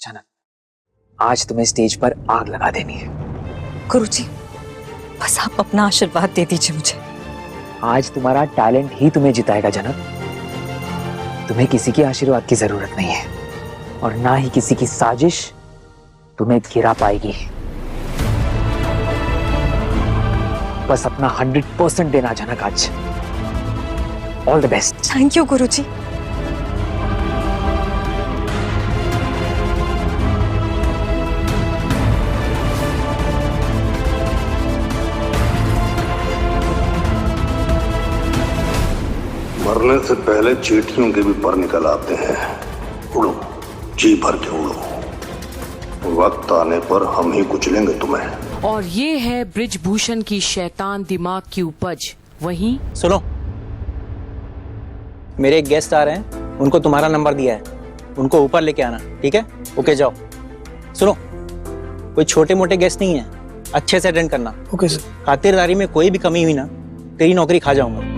जनक, आज तुम्हें स्टेज पर आग लगा देनी है। गुरुजी, बस आप अपना आशीर्वाद दे दीजिए मुझे। आज तुम्हारा टैलेंट ही तुम्हें जिताएगा जनक। तुम्हें किसी के आशीर्वाद की जरूरत नहीं है और ना ही किसी की साजिश तुम्हें गिरा पाएगी। बस अपना 100% देना जनक आज। All the best. Thank you गुरुजी। मरने से पहले चींटियों के भी पर निकल आते हैं। उड़ो, जी भर के उड़ो, वक्त आने पर हम ही कुचलेंगे तुम्हें। और ये है बृजभूषण की शैतान दिमाग की उपज। वहीं सुनो, मेरे एक गेस्ट आ रहे हैं, उनको तुम्हारा नंबर दिया है, उनको ऊपर लेके आना, ठीक है? ओके जाओ। सुनो, कोई छोटे मोटे गेस्ट नहीं है, अच्छे से अटेंड करना। Okay sir. खातिरदारी में कोई भी कमी हुई ना, तेरी नौकरी खा जाऊंगा।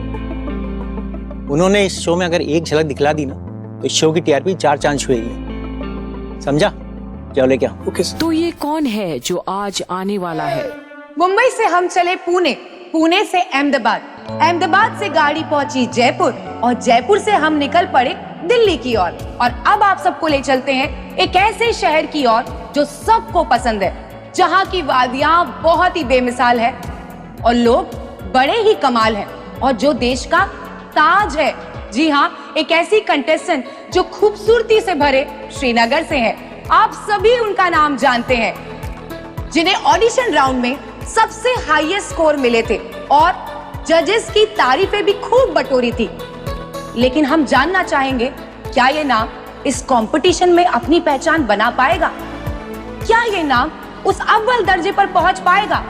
उन्होंने इस शो में अगर एक झलक दिखला दी ना, तो इस शो की टीआरपी 4 चांद छुएगी। समझा? जाओ लेके आओ। Okay sir. तो ये कौन है जो आज आने वाला है? मुंबई से हम चले पुणे, पुणे से अहमदाबाद, अहमदाबाद से गाड़ी पहुंची जयपुर और जयपुर से हम निकल पड़े दिल्ली की ओर। और अब आप सबको ले चलते हैं एक ऐसे शहर की ओर जो सबको पसंद है, जहां की वादियां बहुत ही बेमिसाल है और लोग बड़े ही कमाल हैं, और जो देश का ताज है। जी हाँ, एक ऐसी कंटेस्टेंट जो खूबसूरती से भरे श्रीनगर से है। आप सभी उनका नाम जानते हैं, जिन्हें ऑडिशन राउंड में सबसे हाईएस्ट स्कोर मिले थे और जजेस की तारीफें भी खूब बटोरी थी। लेकिन हम जानना चाहेंगे, क्या ये नाम इस कंपटीशन में अपनी पहचान बना पाएगा? क्या ये नाम उस अव्वल दर्जे पर पहुंच पाएगा?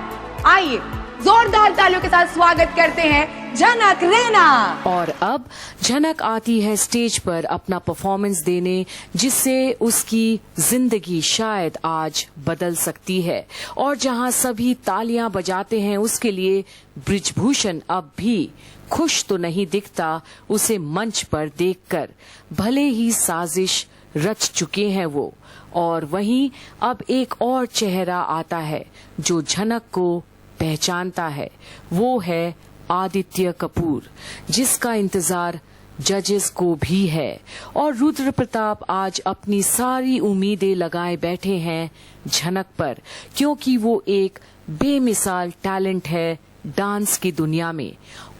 आइए जोरदार तालियों के साथ स्वागत करते हैं झनक रैना। और अब झनक आती है स्टेज पर अपना परफॉर्मेंस देने, जिससे उसकी जिंदगी शायद आज बदल सकती है। और जहां सभी तालियां बजाते हैं उसके लिए, बृजभूषण अब भी खुश तो नहीं दिखता उसे मंच पर देखकर। भले ही साजिश रच चुके हैं वो, और वहीं अब एक और चेहरा आता है जो झनक को पहचानता है। वो है आदित्य कपूर, जिसका इंतजार जजेस को भी है। और रुद्र प्रताप आज अपनी सारी उम्मीदें लगाए बैठे हैं झनक पर, क्योंकि वो एक बेमिसाल टैलेंट है डांस की दुनिया में।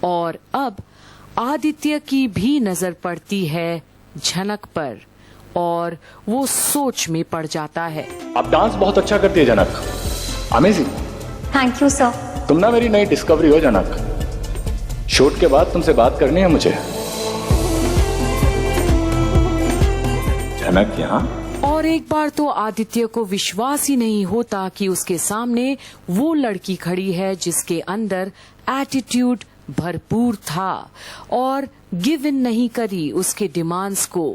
और अब आदित्य की भी नजर पड़ती है झनक पर और वो सोच में पड़ जाता है। आप डांस बहुत अच्छा करती है जनक, अमेजिंग। Thank you sir. तुम ना मेरी नई डिस्कवरी हो जनक। शूट के बाद तुमसे बात करनी है मुझे। जनक यहाँ। और एक बार तो आदित्य को विश्वास ही नहीं होता कि उसके सामने वो लड़की खड़ी है जिसके अंदर एटीट्यूड भरपूर था और गिव इन नहीं करी उसके डिमांड्स को।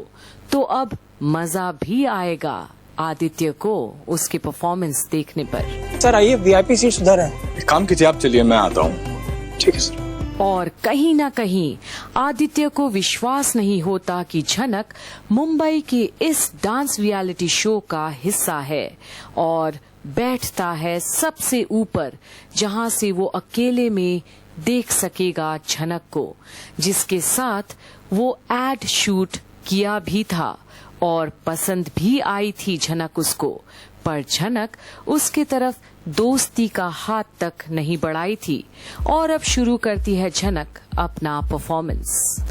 तो अब मजा भी आएगा आदित्य को उसके परफॉर्मेंस देखने पर। सर आइए, वीआईपी सीट उधर है। एक काम कीजिए आप, चलिए मैं आता हूँ। ठीक है सर। और कहीं ना कहीं आदित्य को विश्वास नहीं होता कि झनक मुंबई के इस डांस रियलिटी शो का हिस्सा है और बैठता है सबसे ऊपर, जहां से वो अकेले में देख सकेगा झनक को, जिसके साथ वो एड शूट किया भी था और पसंद भी आई थी झनक उसको। पर झनक उसके तरफ दोस्ती का हाथ तक नहीं बढ़ाई थी। और अब शुरू करती है झनक अपना परफॉर्मेंस।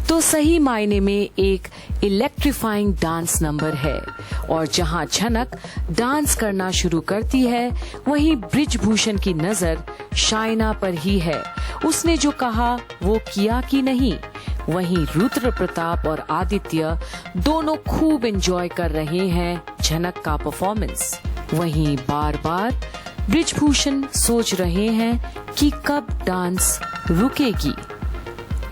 तो सही मायने में एक इलेक्ट्रीफाइंग डांस नंबर है, और जहां झनक डांस करना शुरू करती है, वहीं बृजभूषण की नजर शाइना पर ही है। उसने जो कहा वो किया कि नहीं। वहीं रुद्र प्रताप और आदित्य दोनों खूब एंजॉय कर रहे हैं झनक का परफॉर्मेंस। वहीं बार बार बृजभूषण सोच रहे हैं कि कब डांस रुकेगी,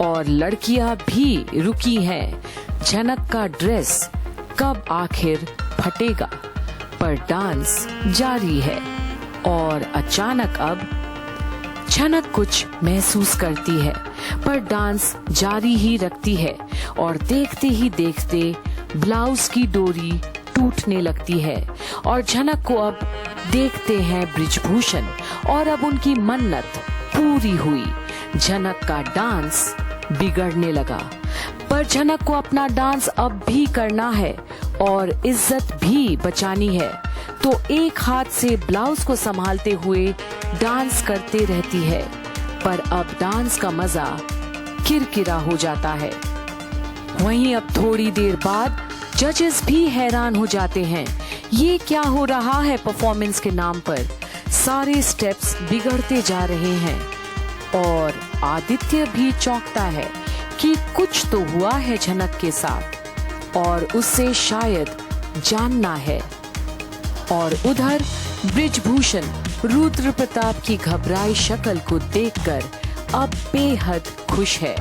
और लड़कियां भी रुकी हैं। झनक का ड्रेस कब आखिर फटेगा, पर डांस जारी है। और अचानक अब झनक कुछ महसूस करती है, पर डांस जारी ही रखती है। और देखते ही देखते ब्लाउज की डोरी टूटने लगती है और झनक को अब देखते हैं ब्रिजभूषण और अब उनकी मन्नत पूरी हुई। झनक का डांस बिगड़ने लगा, पर झनक को अपना डांस अब भी करना है और इज्जत भी बचानी है, तो एक हाथ से ब्लाउज को संभालते हुए डांस करते रहती है। पर अब डांस का मजा किरकिरा हो जाता है। वहीं अब थोड़ी देर बाद जजेस भी हैरान हो जाते हैं, ये क्या हो रहा है परफॉर्मेंस के नाम पर, सारे स्टेप्स बिगड़ते जा रहे हैं। और आदित्य भी चौंकता है कि कुछ तो हुआ है झनक के साथ और उससे शायद जानना है। और उधर ब्रिजभूषण रुद्र प्रताप की घबराई शक्ल को देखकर अब बेहद खुश है।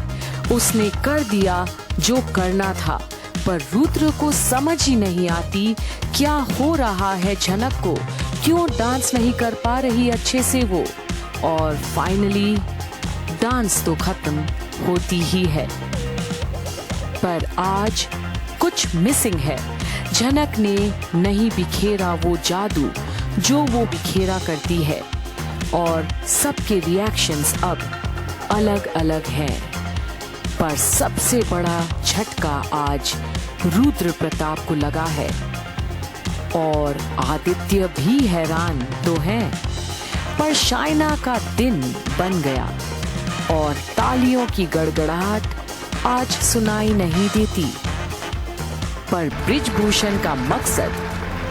उसने कर दिया जो करना था, पर रुद्र को समझ ही नहीं आती क्या हो रहा है झनक को, क्यों डांस नहीं कर पा रही अच्छे से वो। और फाइनली डांस तो खत्म होती ही है, पर आज कुछ मिसिंग है। झनक ने नहीं बिखेरा वो जादू जो वो बिखेरा करती है और सबके रिएक्शंस अब अलग अलग हैं। पर सबसे बड़ा झटका आज रुद्र प्रताप को लगा है और आदित्य भी हैरान तो है, पर शाइना का दिन बन गया और तालियों की गड़गड़ाहट आज सुनाई नहीं देती। पर ब्रिजभूषण का मकसद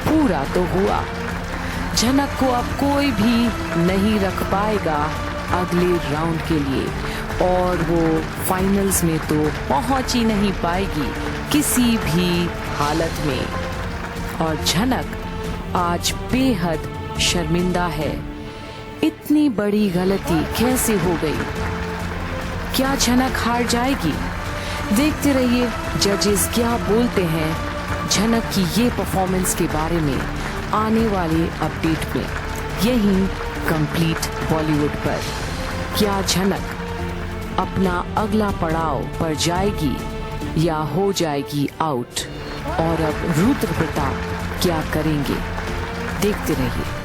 पूरा तो हुआ। झनक को अब कोई भी नहीं रख पाएगा अगले राउंड के लिए और वो फाइनल्स में तो पहुंच ही नहीं पाएगी किसी भी हालत में। और झनक आज बेहद शर्मिंदा है। इतनी बड़ी गलती कैसे हो गई? क्या झनक हार जाएगी? देखते रहिए जजेस क्या बोलते हैं झनक की ये परफॉर्मेंस के बारे में आने वाले अपडेट में, यही कंप्लीट बॉलीवुड पर। क्या झनक अपना अगला पड़ाव पर जाएगी या हो जाएगी आउट? और अब रुद्र प्रताप क्या करेंगे? देखते रहिए।